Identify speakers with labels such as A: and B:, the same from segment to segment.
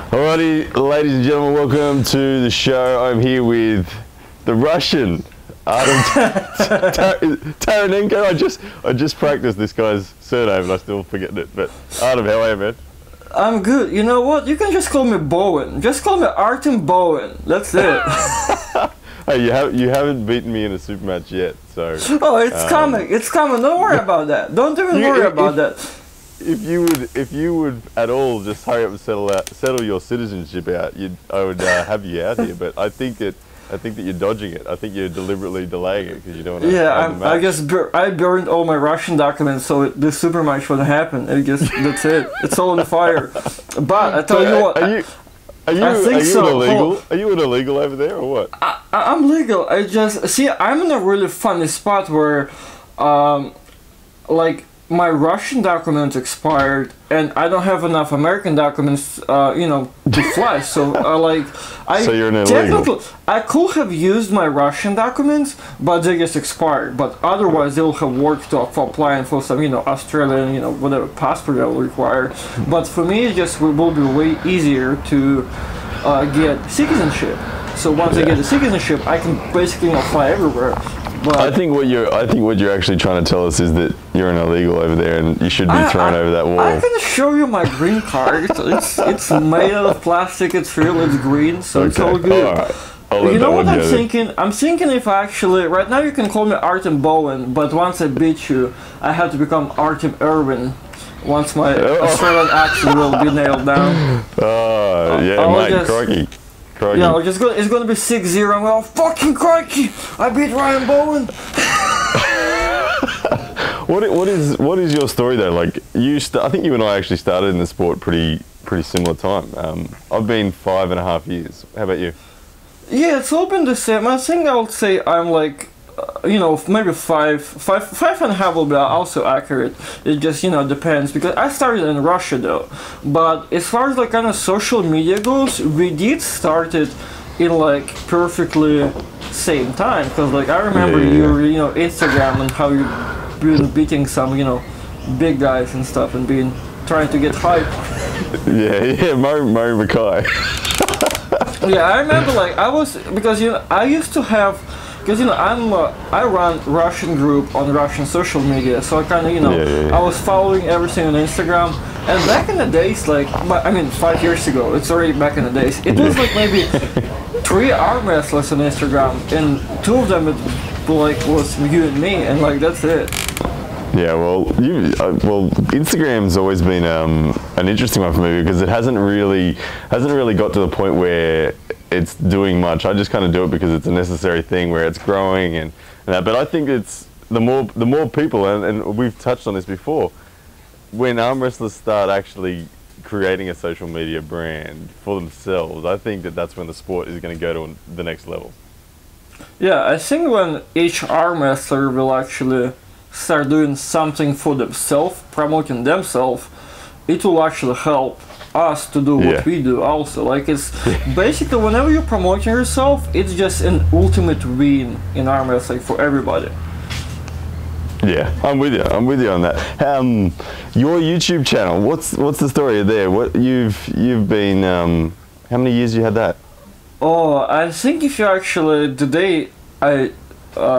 A: Alrighty, ladies and gentlemen, welcome to the show. I'm here with the Russian, Artem Taranenko. I just practiced this guy's surname and I still forget it. But Artem, how are you, man?
B: I'm good. You know what? You can just call me Bowen. Just call me Artem Bowen. That's it.
A: Hey, you haven't beaten me in a super match yet, so.
B: Oh, it's coming. It's coming. Don't worry about that. Don't even worry about that.
A: If you would at all just hurry up and settle your citizenship out, I would have you out here. But I think that you're dodging it. I think you're deliberately delaying it because you don't want to.
B: Yeah, I guess I burned all my Russian documents, so the super match would happen. I guess that's it. It's all on the fire. But I tell you what. Are you an illegal over there or what? I'm legal. I just see. I'm in a really funny spot where, like, my Russian documents expired, and I don't have enough American documents, to fly. So,
A: so you're an illegal.
B: I could have used my Russian documents, but they just expired. But otherwise, they'll have worked for applying for some, Australian, whatever passport I will require. But for me, it just will be way easier to get citizenship. So once I get the citizenship, I can basically fly everywhere. But
A: I think what you're actually trying to tell us is that you're an illegal over there and you should be thrown over that wall.
B: I can show you my green card. It's made out of plastic. It's real. It's green, so it's all good.
A: All right.
B: You know what I'm thinking? I'm thinking if actually right now you can call me Artem Bowen, but once I beat you, I have to become Artem Irwin. Once my Australian accent will be nailed down.
A: Oh yeah, mate, crikey.
B: Yeah, it's gonna be 6-0. I'm going, fucking crikey! I beat Ryan Bowen.
A: What is your story though? Like I think you and I actually started in the sport pretty similar time. I've been 5.5 years. How about you?
B: Yeah, it's all been the same. I think I would say I'm like, maybe five and a half will be also accurate. It just, depends, because I started in Russia though. But as far as like kind of social media goes, we did start it in like perfectly same time. Because like I remember your, Instagram and how you've been beating some, big guys and stuff and trying to get hype.
A: Yeah, Murray Mackay.
B: Yeah, I remember like because I used to have. Because I run Russian group on Russian social media, so I kind of I was following everything on Instagram. And back in the days, 5 years ago, it's already back in the days. It was like maybe 3 arm wrestlers on Instagram, and 2 of them was you and me, and that's it.
A: Yeah, well, Instagram's always been an interesting one for me because it hasn't really got to the point where it's doing much. I just kind of do it because it's a necessary thing where it's growing and that. But I think it's the more people, and we've touched on this before, when arm wrestlers start actually creating a social media brand for themselves, I think that's when the sport is going to go to the next level.
B: Yeah, I think when each arm wrestler will actually start doing something for themselves, promoting themselves, it will actually help us to do what we do also. Like it's basically whenever you're promoting yourself, it's just an ultimate win in arm wrestling for everybody.
A: Yeah, I'm with you on that. Your YouTube channel, what's the story there? What you've been how many years you had that?
B: Oh, I think if you actually the day I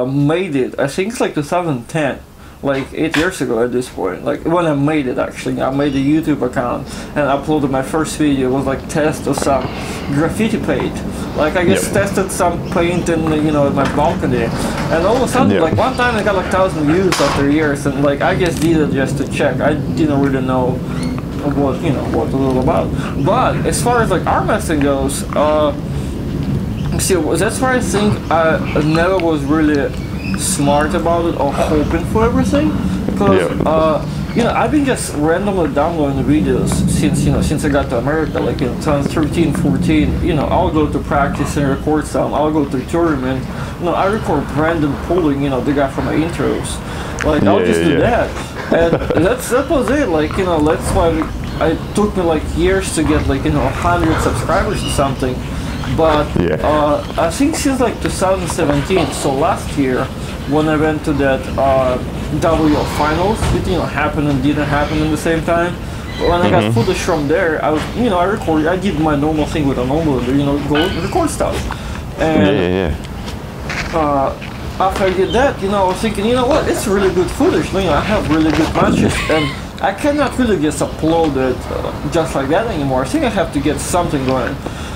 B: made it, I think it's like 2010, like 8 years ago at this point. Like when I made it, actually, I made a YouTube account and uploaded my first video. It was like test of some graffiti paint. Like I just tested some paint in in my balcony, and all of a sudden, like one time I got like 1,000 views after years, and like I just did it just to check. I didn't really know what what it was all about. But as far as like arm wrestling goes, see, that's why I think I never was really smart about it or hoping for everything, because I've been just randomly downloading videos since I got to America, like in 2013, 14. I'll go to practice and record some. I'll go to a tournament. I record Brandon pulling, the guy from my intros. Like I'll just do that, and that was it. Like that's why it took me like years to get like 100 subscribers or something. But I think since like 2017, so last year, when I went to that WO finals, it happened and didn't happen at the same time. when I got footage from there, I was, I recorded. I did my normal thing with a normal, go record stuff. And after I did that, I was thinking, you know what, it's really good footage. I have really good matches, and I cannot really just upload it just like that anymore. I think I have to get something going.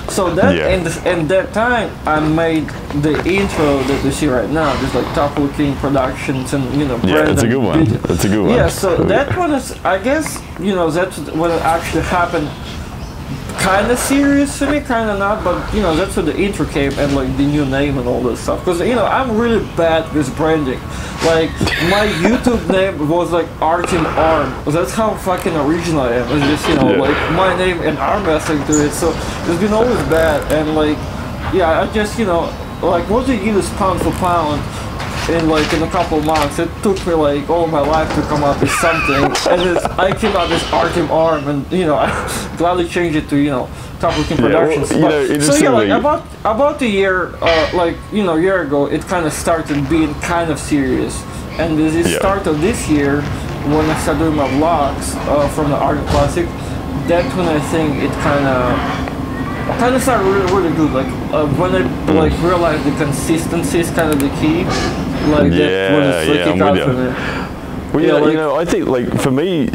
B: So that and that time I made the intro that you see right now, just like ToprollKing Productions and
A: that's a good one. That's a good one.
B: Yeah, so that one is, I guess, that's when it actually happened. Kind of serious for me, kind of not, but that's where the intro came and like the new name and all this stuff. Because I'm really bad with branding. Like my YouTube name was like Artem Arm. That's how fucking original I am. It's just like my name and arm wrestling to it. So it's been always bad. And like I just like what they use pound for pound in a couple of months. It took me like all my life to come up with something, and I came out with Artem Arm, and I gladly changed it to ToprollKing Productions. So like about a year, year ago, it kind of started being kind of serious, and the start of this year, when I started doing my vlogs from the Artem Classic, that's when I think it kind of started really good. Like when I realized the consistency is kind of the key. Like that when it's
A: I'm with you. Well, I think like for me,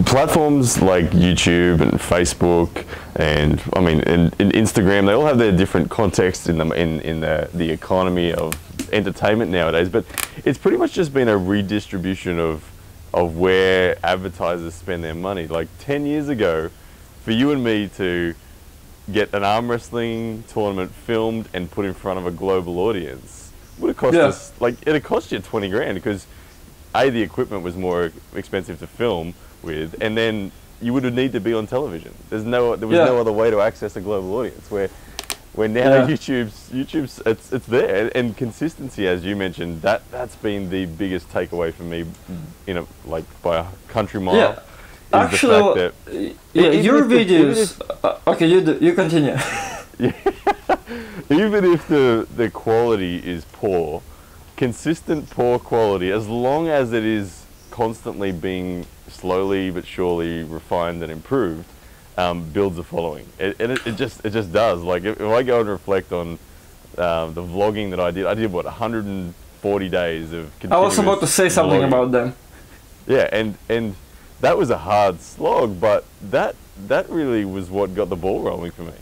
A: platforms like YouTube and Facebook and I mean in Instagram, they all have their different contexts in them in the economy of entertainment nowadays. But it's pretty much just been a redistribution of where advertisers spend their money. Like 10 years ago, for you and me to get an arm wrestling tournament filmed and put in front of a global audience would have cost us, like, it'd cost you 20 grand because the equipment was more expensive to film with, and then you would need to be on television. There was no other way to access a global audience. Where now YouTube's it's there, and consistency, as you mentioned, that's been the biggest takeaway for me, by a country mile.
B: Yeah, actually, your videos. Okay, you continue.
A: Even if the quality is poor, consistent poor quality, as long as it is constantly being slowly but surely refined and improved, builds a following. It just does. Like if I go and reflect on the vlogging that I did what 140 days of continuous
B: I was about to say something
A: vlogging.
B: about them.
A: Yeah, and that was a hard slog, but that really was what got the ball rolling for me.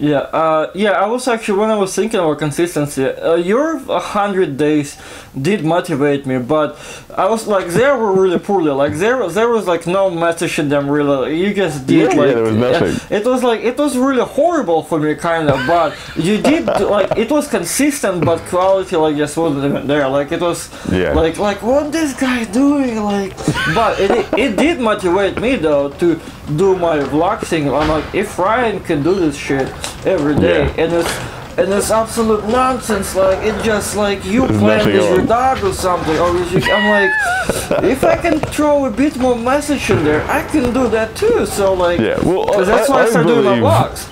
B: I was actually, when I was thinking about consistency, your 100 days did motivate me, but I was like, they were really poorly, like there was like no message in them really, you just did
A: there was nothing.
B: It was really horrible for me kind of, but you did, like, it was consistent, but quality like just wasn't even there, like it was, like what this guy doing, like, but it did motivate me though to do my vlog thing. I'm like, if Ryan can do this shit every day, and it's absolute nonsense, like it just like you playing with your dog or something, or I'm like, if I can throw a bit more message in there, I can do that too. So like, that's why I started doing my vlogs.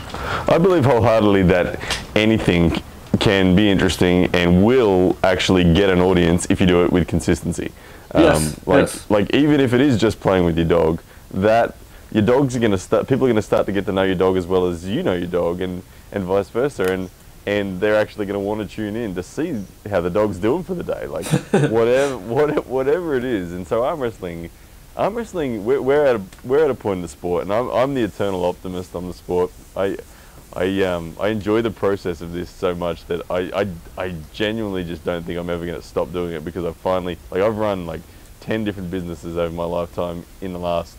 A: I believe wholeheartedly that anything can be interesting and will actually get an audience if you do it with consistency. Like even if it is just playing with your dog, that your dogs are going to start, people are going to start to get to know your dog as well as you know your dog, and vice versa, and they're actually going to want to tune in to see how the dog's doing for the day, like whatever it is. And so arm wrestling, we're at a point in the sport, and I'm the eternal optimist on the sport. I enjoy the process of this so much that I genuinely just don't think I'm ever going to stop doing it, because I've run like 10 different businesses over my lifetime in the last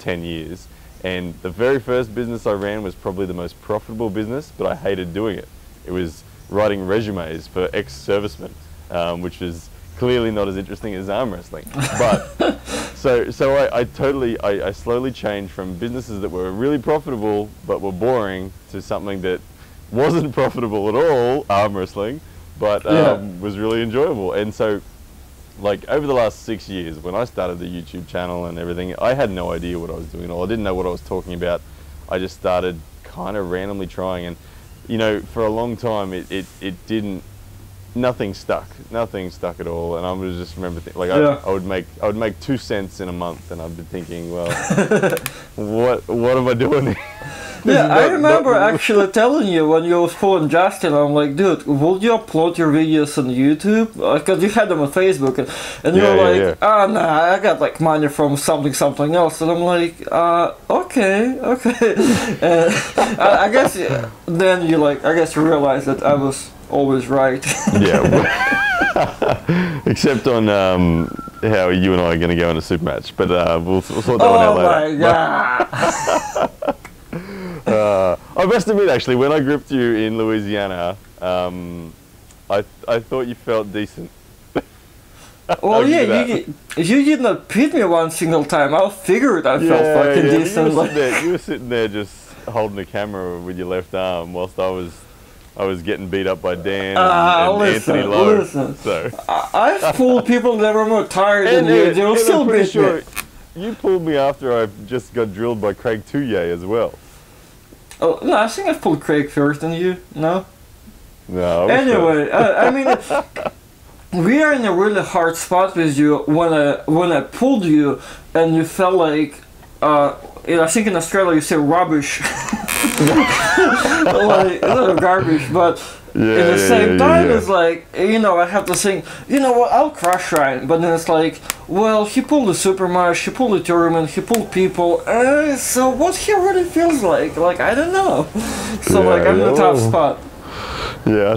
A: 10 years, and the very first business I ran was probably the most profitable business, but I hated doing it. It was writing resumes for ex-servicemen, which is clearly not as interesting as arm wrestling. But so I slowly changed from businesses that were really profitable but were boring to something that wasn't profitable at all, arm wrestling, but was really enjoyable. And so, like, over the last 6 years, when I started the YouTube channel and everything, I had no idea what I was doing at all. I didn't know what I was talking about. I just started kind of randomly trying, and for a long time it didn't nothing stuck. Nothing stuck at all. And I was just remember like
B: Yeah.
A: I would make 2 cents in a month, and I'd be thinking, well, what am I doing here?
B: Yeah, I remember actually telling you when you was pulling Justin, I'm like, dude, would you upload your videos on YouTube? Because you had them on Facebook, and you were like, oh, nah, I got like money from something else. And I'm like, okay. And I guess then you like, I guess you realized that I was always right.
A: Yeah. Except on how you and I are going to go in a super match. But we'll sort that one out later.
B: Oh my god.
A: I must admit, actually, when I gripped you in Louisiana, I thought you felt decent.
B: Well, yeah, you did not beat me one single time. I figured I felt fucking decent.
A: You were sitting there just holding the camera with your left arm, whilst I was getting beat up by Dan and Anthony Lowe. So
B: I've pulled people that were more tired than you. They were still beat me.
A: You pulled me after I just got drilled by Craig Touye as well.
B: Oh, no, I think I pulled Craig first than you, no?
A: No.
B: Anyway, I mean, we are in a really hard spot with you when I pulled you and you felt like, I think in Australia you say rubbish. Like, not garbage, but at the same time it's like, I have to think, you know what, I'll crush Ryan, but then it's like, well, he pulled the super match, he pulled the tournament, he pulled people, so what he really feels like I don't know. So I'm in a tough spot.
A: Yeah,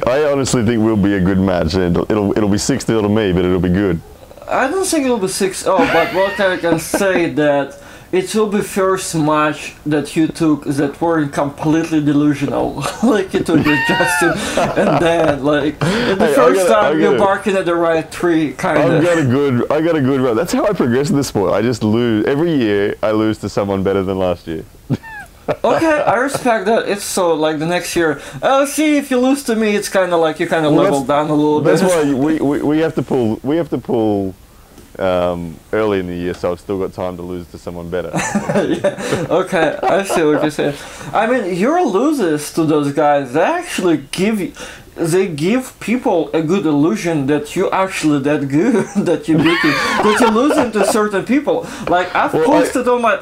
A: I honestly think we'll be a good match, and it'll be 6-0 to me, but it'll be good.
B: I don't think it'll be 6-0, but what I can say that it will be first match that you took that weren't completely delusional, like you took with Justin, and then the first time you're barking at the right tree, kind of.
A: I got a good run. That's how I progress in the sport. I just lose every year. I lose to someone better than last year.
B: Okay, I respect that. It's so like the next year. See, if you lose to me, it's kind of like you kind of level down a little bit.
A: That's why we have to pull. We have to pull. Early in the year, so I've still got time to lose to someone better.
B: Yeah. Okay, I see what you're saying. I mean, your losers to those guys, they actually give people a good illusion that you're actually that good, that you're beating, that you're losing to certain people. Like I've posted on my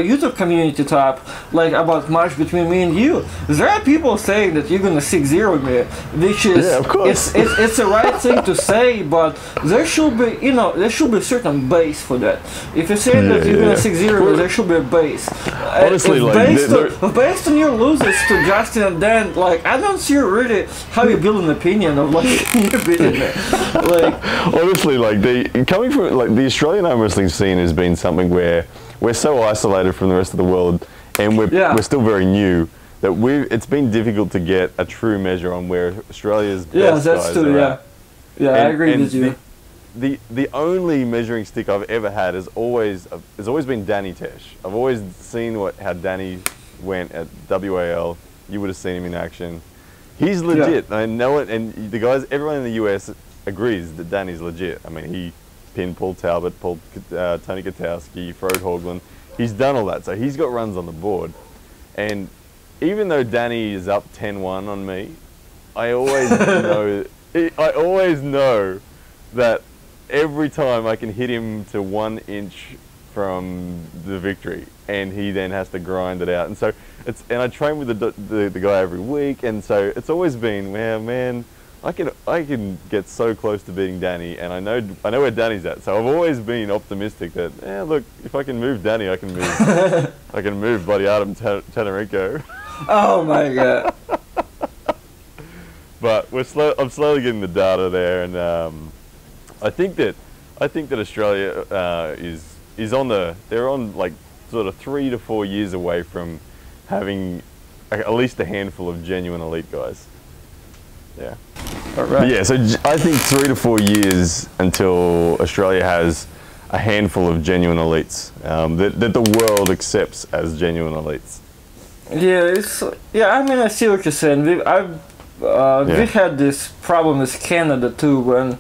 B: YouTube community tab, like about match between me and you. There are people saying that you're gonna 6-0 me, which is
A: of course.
B: it's the right thing to say, but there should be there should be a certain base for that. If you're saying that you're gonna 6-0 me, there should be a base.
A: Honestly,
B: based on your losses to Justin and Dan, like I don't see really how you build an opinion of like you're beating me. Like
A: honestly, coming from the Australian arm wrestling scene has been something where we're so isolated from the rest of the world, and we're still very new, that it's been difficult to get a true measure on where Australia's best guys are at.
B: Yeah, I agree with you.
A: The only measuring stick I've ever had has always been Danny Tesh. I've always seen how Danny went at WAL. You would have seen him in action. He's legit. Yeah. I know it, and the guys, everyone in the US agrees that Danny's legit. I mean, he pinned Paul Talbot, Tony Katowski, Frode Hoagland. He's done all that, so he's got runs on the board. And even though Danny is up 10-1 on me, I always know that every time I can hit him to 1 inch from the victory, and he then has to grind it out. And so I train with the guy every week, and so it's always been, well, man, I can get so close to beating Danny, and I know where Danny's at. So I've always been optimistic that, look, if I can move Danny, I can move bloody Artem Taranenko.
B: Oh my god.
A: But I'm slowly getting the data there, and I think that Australia is on they're on like sort of 3 to 4 years away from having at least a handful of genuine elite guys. Yeah.
B: All right.
A: But yeah, so I think 3 to 4 years until Australia has a handful of genuine elites that the world accepts as genuine elites.
B: Yeah, I mean, I see what you're saying. We had this problem with Canada too when.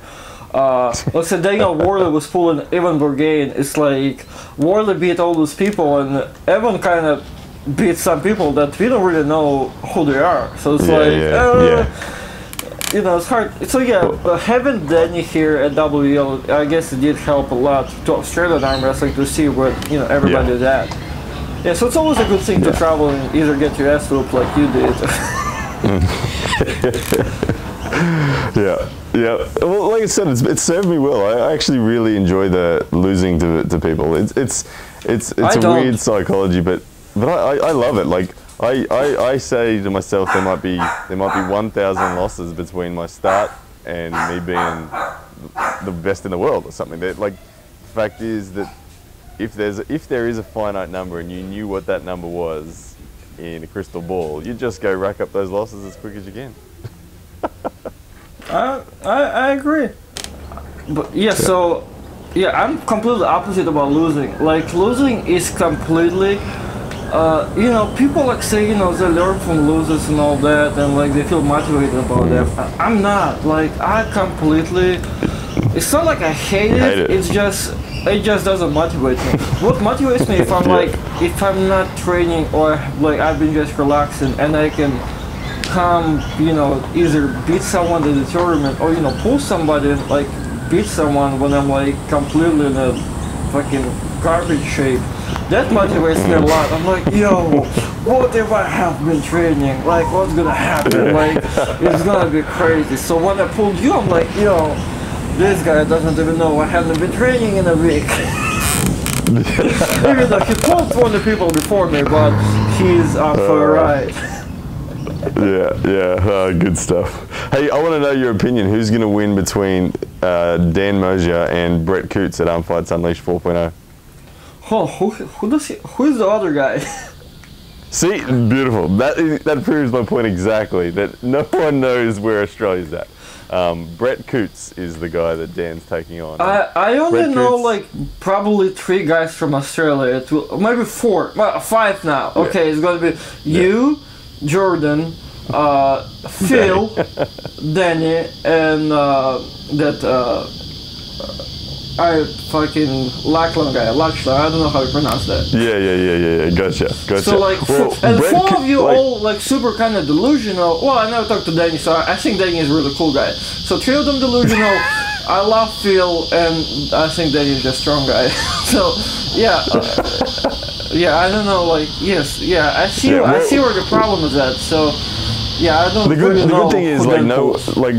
B: Let's say Daniel Worley was pulling Evan Bourgain. It's like Worley beat all those people, and Evan kind of beat some people that we don't really know who they are. So it's you know, it's hard. So yeah, having Danny here at WL, I guess it did help a lot to Australian arm wrestling to see what, you know, everybody is at. Yeah, so it's always a good thing to travel and either get your ass whooped like you did.
A: Yeah. Well, like I said, it served me well. I actually really enjoy the losing to people. It's a weird psychology, but I love it. Like I say to myself, there might be 1,000 losses between my start and me being the best in the world or something. That, like, the fact is that if there is a finite number and you knew what that number was in a crystal ball, you just go rack up those losses as quick as you can.
B: I agree. But yeah, so yeah, I'm completely opposite about losing. Like, losing is completely you know, people like say, you know, they learn from losers and all that, and like they feel motivated about that. I'm not. Like, I completely. It's not like I hate it. It just doesn't motivate me. What motivates me if I'm not training or like I've been just relaxing and I can come, you know, either beat someone in the tournament or, you know, pull somebody and like beat someone when I'm like completely in a fucking garbage shape. That motivates me a lot. I'm like, yo, what if I have been training? Like, what's gonna happen? Like, it's gonna be crazy. So when I pulled you, I'm like, yo, this guy doesn't even know I haven't been training in a week. Even though he pulled 20 people before me, but he's up for a ride.
A: Good stuff. Hey, I want to know your opinion. Who's going to win between Dan Mosier and Brett Coots at Arm Fights Unleashed 4.0?
B: Oh, who is the other guy?
A: See, beautiful. That proves my point exactly, that no one knows where Australia's at. Brett Coots is the guy that Dan's taking on.
B: I only know like probably 3 guys from Australia. Maybe 4, well, 5 now. Okay, it's going to be you, Jordan, Phil, Danny, and I fucking Lachlan guy. Lachlan, I don't know how to pronounce that.
A: Yeah. Gotcha.
B: So like, and 4 of you all like super kind of delusional. Well, I never talked to Danny, so I think Danny is a really cool guy. So 3 of them delusional. I love Phil, and I think Danny is a strong guy. So yeah. Yeah, I don't know, like, yes, yeah, I see where the problem is at, so, yeah, I don't really know.
A: The good thing is, like,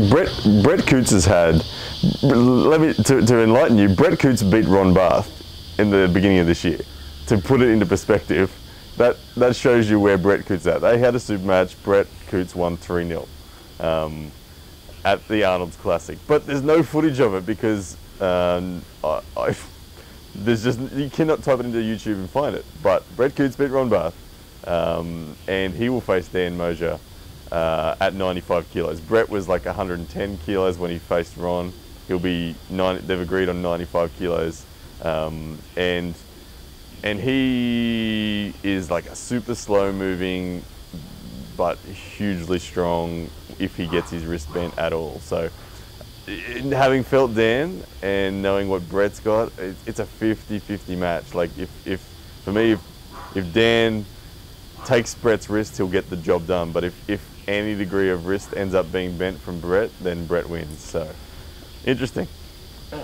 A: Brett Coots has had, to enlighten you, Brett Coots beat Ron Barth in the beginning of this year. To put it into perspective, that shows you where Brett Coots is at. They had a super match, Brett Coots won 3-0 at the Arnold's Classic. But there's no footage of it because there's just, you cannot type it into YouTube and find it. But Brett Coots beat Ron Barth, and he will face Dan Mosier at 95 kilos. Brett was like 110 kilos when he faced Ron. He'll be they've agreed on 95 kilos, and he is like a super slow moving, but hugely strong if he gets his wrist bent at all. So, having felt Dan and knowing what Brett's got, it's a 50-50 match. Like, if Dan takes Brett's wrist, he'll get the job done. But if any degree of wrist ends up being bent from Brett, then Brett wins. So, interesting.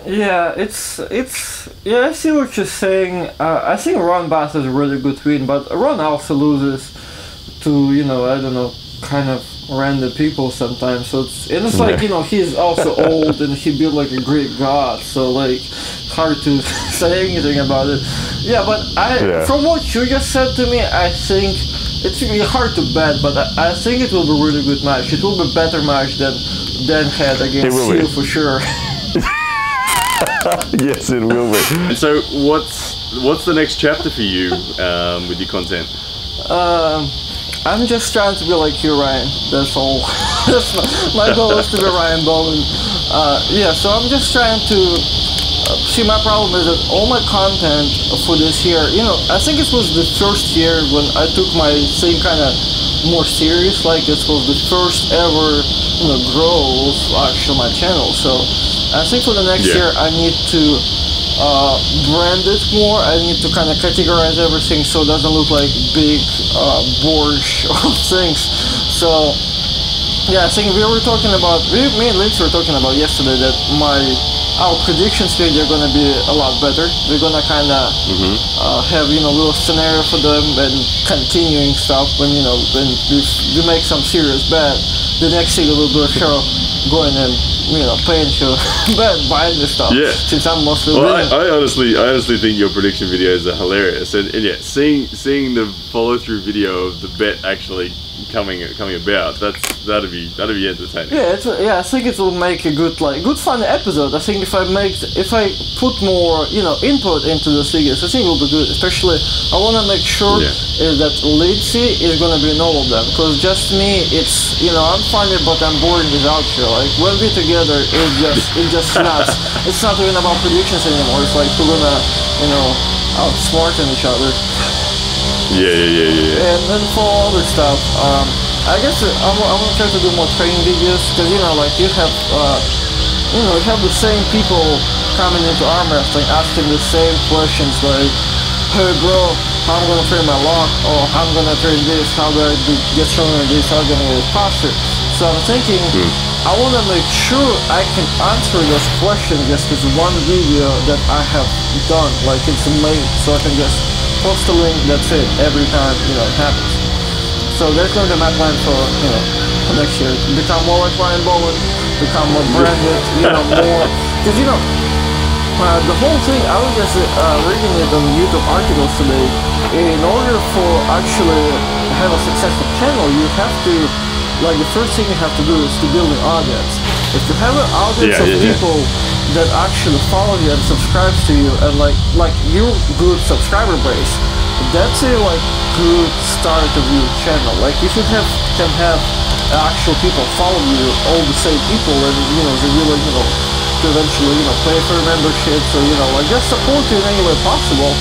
B: Yeah, it's yeah, I see what you're saying. I think Ron Bass is a really good win, but Ron also loses to, you know, I don't know, kind of random people sometimes. So it's like, you know, he's also old and he built like a Greek god, so like hard to say anything about it. Yeah, but from what you just said to me, I think it's really hard to bet, but I think it will be a really good match. It will be a better match than Dan had against you for sure.
A: Yes, it will be. And so, what's the next chapter for you with your content?
B: I'm just trying to be like you, Ryan. That's all. My goal is to be Ryan Bowen. Yeah, so I'm just trying to see. My problem is that all my content for this year, you know, I think it was the first year when I took my thing kind of more serious. Like, it was the first ever, you know, growth actually on my channel. So I think for the next year I need to brand it more. I need to kind of categorize everything so it doesn't look like big bourge of things. So Yeah, I think we were talking about, me and Lindsay were talking about yesterday that our predictions today are gonna be a lot better. We're gonna kind of have, you know, little scenario for them and continuing stuff when, you know, when we make some serious bet. The next thing we'll do a show going and, you know, paying to buying this stuff.
A: Yeah.
B: Since I'm mostly
A: I honestly think your prediction videos are hilarious, and yeah, seeing the follow through video of the bet actually coming about, that'd be entertaining.
B: Yeah, I think it will make a good fun episode. I think if I put more, you know, input into the figures, I think it will be good. Especially, I want to make sure that Lindsay is gonna be in all of them, because just me, it's, you know, I'm funny but I'm boring without you. Like when we're together, it's just nuts. It's not even about predictions anymore. It's like we're gonna, you know, outsmart each other.
A: Yeah.
B: And then for other stuff, I guess I'm gonna try to do more training videos, because, you know, like you have the same people coming into arm wrestling asking the same questions, like, hey bro, how I'm gonna train my lock, or I'm gonna train this, how do I get stronger in this, how I'm gonna get faster. So I'm thinking, I wanna make sure I can answer those questions just with one video that I have done, like it's made, so I can just post a link, that's it, every time, you know, it happens. So that's going to be my plan for, you know, for next year. Become more like Ryan Bowen, become more branded, you know, more, because, you know, the whole thing, I was just reading it on YouTube articles today. In order for actually have a successful channel, you have to, like, the first thing you have to do is to build an audience. If you have an audience of people that actually follow you and subscribe to you, and like your good subscriber base, that's a like good start of your channel. Like if you can have actual people follow you, all the same people, and, you know, they really, you know, to eventually, you know, pay for memberships, or, you know, like just support you in any way possible.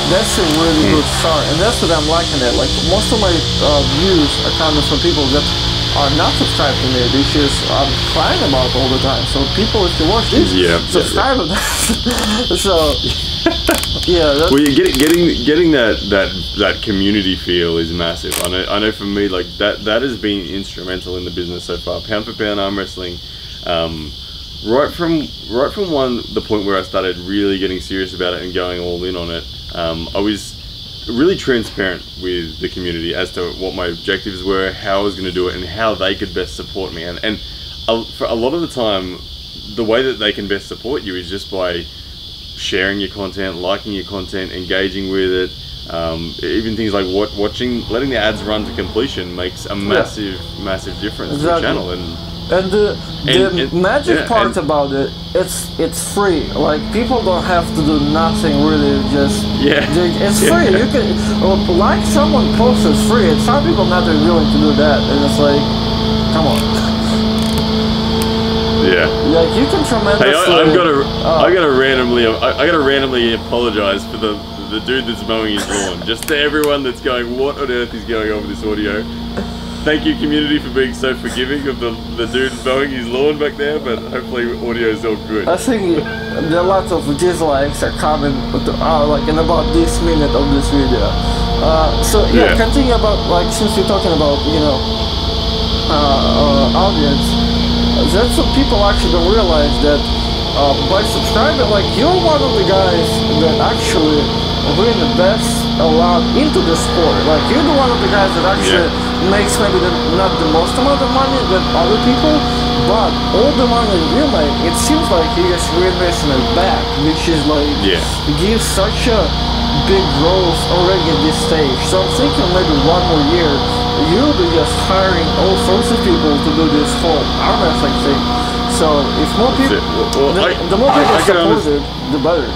B: That's a really good start, and that's what I'm liking it. Like most of my views are coming from people that are not subscribed to me, because I'm crying about all the time. So people, if you watch this, subscribe. So yeah.
A: Well, you're getting that community feel is massive. I know for me, like that has been instrumental in the business so far. Pound for pound arm wrestling, right from the point where I started really getting serious about it and going all in on it. I was really transparent with the community as to what my objectives were, how I was going to do it, and how they could best support me. And for a lot of the time, the way that they can best support you is just by sharing your content, liking your content, engaging with it. Even things like letting the ads run to completion makes a massive difference to the channel.
B: And the magic part about it, it's free. Like people don't have to do nothing really. Just it's free. You can like someone posts, it's free, and some people not even willing to do that, and it's like, come on. Like you can tremendously.
A: Hey, I gotta randomly apologize for the dude that's mowing his lawn. Just to everyone that's going, what on earth is going on with this audio? Thank you, community, for being so forgiving of the dude mowing his lawn back there, but hopefully audio is all good.
B: I think there are lots of dislikes are coming like in about this minute of this video. So continue about, like, since we're talking about, you know, audience, that's what people actually don't realize, that by subscribing, like, you're one of the guys that actually bring the best allowed into the sport. Like you're the one of the guys that actually makes maybe not the most amount of money than other people, but all the money that you make, it seems like you just reinvesting it back, which is like gives such a big growth already at this stage. So I'm thinking maybe one more year you'll be just hiring all sorts of people to do this whole arm wrestling thing. So if more people, the more people support it, the better.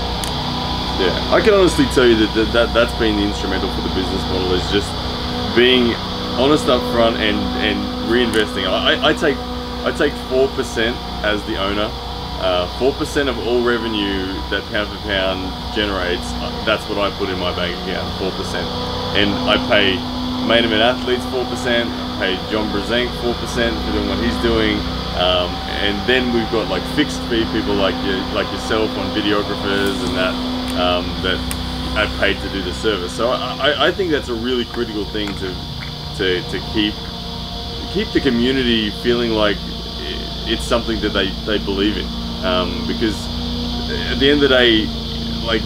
A: Yeah, I can honestly tell you that's been instrumental for the business model, is just being honest up front and reinvesting. I take 4% as the owner. 4% of all revenue that Pound for Pound generates, that's what I put in my bank account, 4%. And I pay main event athletes 4%, I pay John Brzenk 4% for doing what he's doing. And then we've got like fixed fee people like yourself on videographers and that are paid to do the service. So I think that's a really critical thing to keep the community feeling like it's something that they believe in, because at the end of the day, like,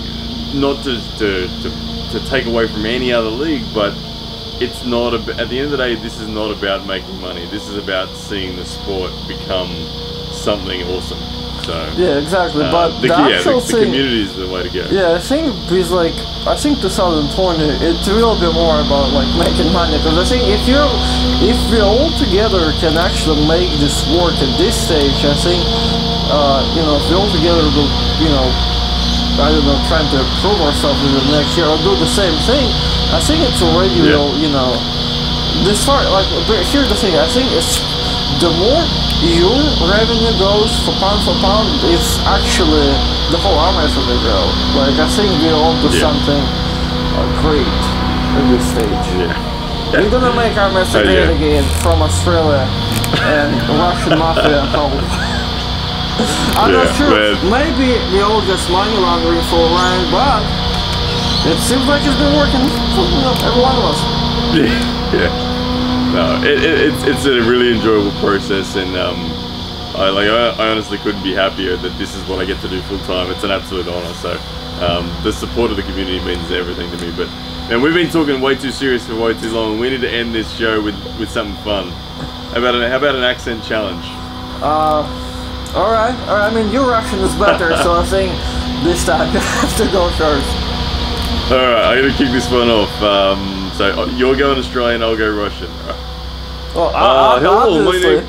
A: not to take away from any other league, but it's not at the end of the day, this is not about making money. This is about seeing the sport become something awesome. So
B: yeah, exactly. But the
A: community is the way to go.
B: Yeah, I think because I think 2020 it's a little bit more about like making money, because I think if we all together can actually make this work at this stage, I think you know, if we all together will, you know, I don't know, trying to improve ourselves in the next year or do the same thing, I think it's already real, you know, this far. Like, but here's the thing, I think it's the more your revenue goes for pound, it's actually the whole arm is gonna go. Like, I think we're on to something great at this stage. Yeah. We're gonna make our mess great again from Australia and Russian mafia home. I'm not sure. Maybe we all just money laundering for Ryan, but it seems like it's been working for, you know, every one of us.
A: Yeah. No, it's a really enjoyable process, and I honestly couldn't be happier that this is what I get to do full time. It's an absolute honor. So the support of the community means everything to me. But man, we've been talking way too serious for way too long. We need to end this show with something fun. How about an accent challenge?
B: All right. I mean, your Russian is better, so I think this time you have to go first.
A: All right, I'm gonna kick this one off. So you're going Australian, I'll go Russian.
B: Well,
A: hello, my name.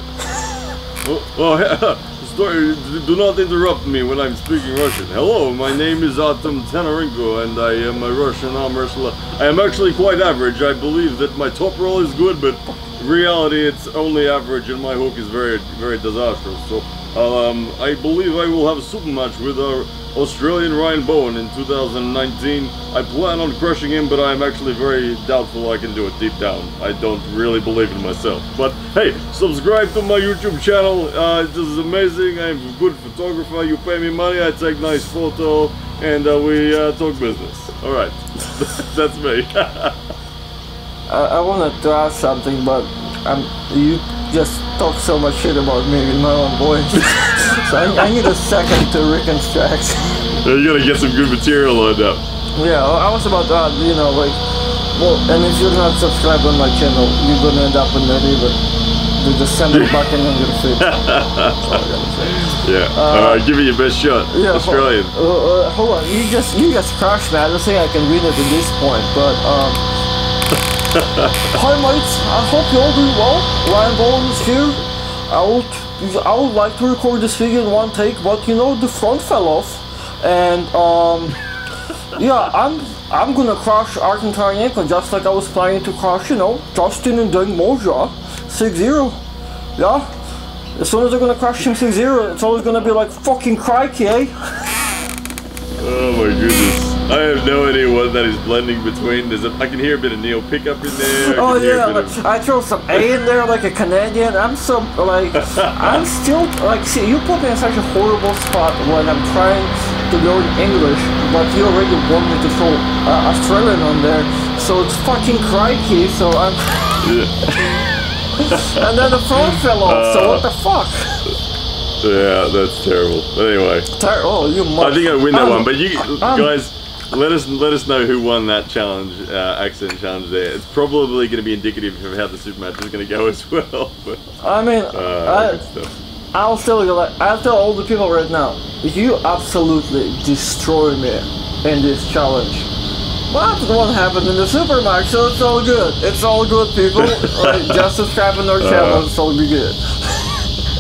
A: Sorry, do not interrupt me when I'm speaking Russian. Hello, my name is Artem Taranenko, and I am a Russian arm wrestler. I am actually quite average. I believe that my top roll is good, but in reality, it's only average, and my hook is very, very disastrous. So I believe I will have a super match with our Australian Ryan Bowen in 2019. I plan on crushing him, but I'm actually very doubtful I can do it deep down. I don't really believe in myself. But hey, subscribe to my YouTube channel. This is amazing. I'm a good photographer. You pay me money, I take nice photo, and we talk business. All right, that's me.
B: I wanted to ask something, but you just talk so much shit about me in my own voice. So I need a second to reconstruct.
A: You gotta get some good material lined up.
B: Yeah, I was about that, you know, like, well, and if you're not subscribed on my channel, you're gonna end up in the river. The December button on your feet. That's all I gotta say.
A: Yeah. Alright, give it your best shot. Yeah, Australian.
B: Hold on, you just crushed me. I don't think I can win it at this point, but hi mates, I hope you all doing well. Ryan Bowen is here. I would like to record this video in one take, but you know, the front fell off, and yeah, I'm gonna crush Artem Taranenko just like I was planning to crush, you know, Justin and then Moja 6-0. Yeah, as soon as I'm gonna crush him 6-0, it's always gonna be like fucking crikey, eh?
A: Oh my goodness. I have no idea what that is blending between. I can hear a bit of Neil pickup in there.
B: Oh yeah, I throw some A in there like a Canadian. I'm still like, see, you put me in such a horrible spot when I'm trying to learn English, but you already want me to throw Australian on there, so it's fucking crikey. So I'm. Yeah. And then the phone fell off. So what the fuck?
A: Yeah, that's terrible. Anyway. I think I win that one, but you guys. Let us know who won that challenge, accent challenge there. It's probably going to be indicative of how the super match is going to go as well. But,
B: I mean, I'll tell all the people right now, you absolutely destroy me in this challenge. But what happened in the super match, so it's all good. It's all good, people. Right, just subscribe on our channel, it's all be good.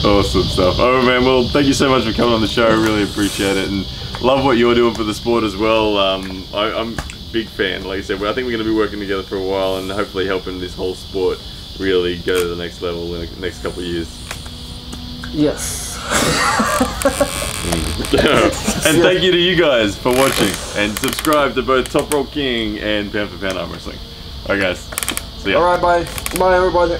A: Awesome stuff. Alright, man, well, thank you so much for coming on the show. I really appreciate it. And love what you're doing for the sport as well. I'm a big fan. Like I said, I think we're going to be working together for a while and hopefully helping this whole sport really go to the next level in the next couple of years.
B: Yes.
A: And thank you to you guys for watching, and subscribe to both ToprollKing and Pound for Pound Arm Wrestling. Alright guys, see ya.
B: Alright, bye. Bye everybody.